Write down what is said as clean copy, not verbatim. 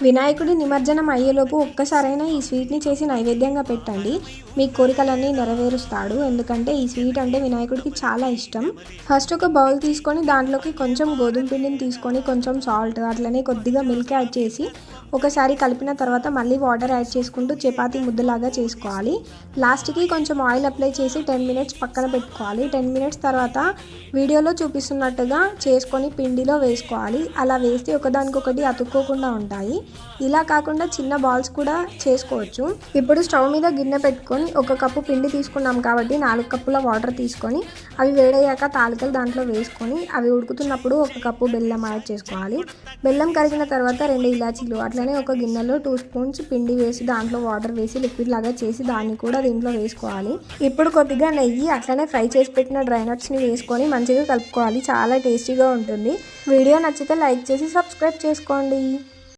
వినాయకుడి నిమజ్జనం అయ్యేలోపు ఒక్కసారైనా ఈ స్వీట్ని చేసి నైవేద్యంగా పెట్టండి. మీ కోరికలన్నీ నెరవేరుస్తాడు. ఎందుకంటే ఈ స్వీట్ అంటే వినాయకుడికి చాలా ఇష్టం. ఫస్ట్ ఒక బౌల్ తీసుకొని దాంట్లోకి కొంచెం గోధుమ పిండిని తీసుకొని కొంచెం సాల్ట్ అట్లనే కొద్దిగా మిల్క్ యాడ్ చేసి ఒకసారి కలిపిన తర్వాత మళ్ళీ వాటర్ యాడ్ చేసుకుంటూ చపాతీ ముద్దలాగా చేసుకోవాలి. లాస్ట్కి కొంచెం ఆయిల్ అప్లై చేసి 10 మినిట్స్ పక్కన పెట్టుకోవాలి. 10 మినిట్స్ తర్వాత వీడియోలో చూపిస్తున్నట్టుగా చేసుకొని పిండిలో వేసుకోవాలి. అలా వేస్తే ఒకదానికొకటి అతుక్కోకుండా ఉంటాయి. ఇలా కాకుండా చిన్న బాల్స్ కూడా చేసుకోవచ్చు. ఇప్పుడు స్టవ్ మీద గిన్నె పెట్టుకొని 1 కప్పు పిండి తీసుకున్నాం కాబట్టి 4 కప్పుల వాటర్ తీసుకొని అవి వేడయ్యాక తాలికలు దాంట్లో వేసుకొని అవి ఉడుకుతున్నప్పుడు 1 కప్పు బెల్లం యాడ్ చేసుకోవాలి. బెల్లం కరిగిన తర్వాత 2 ఇలాచీలు అట్లనే ఒక గిన్నెలో 2 స్పూన్స్ పిండి వేసి దాంట్లో వాటర్ వేసి లిక్విడ్ లాగా చేసి దాన్ని కూడా దీంట్లో వేసుకోవాలి. ఇప్పుడు కొద్దిగా నెయ్యి అట్లనే ఫ్రై చేసి పెట్టిన డ్రై నట్స్ని వేసుకొని మంచిగా కలుపుకోవాలి. చాలా టేస్టీగా ఉంటుంది. వీడియో నచ్చితే లైక్ చేసి సబ్స్క్రైబ్ చేసుకోండి.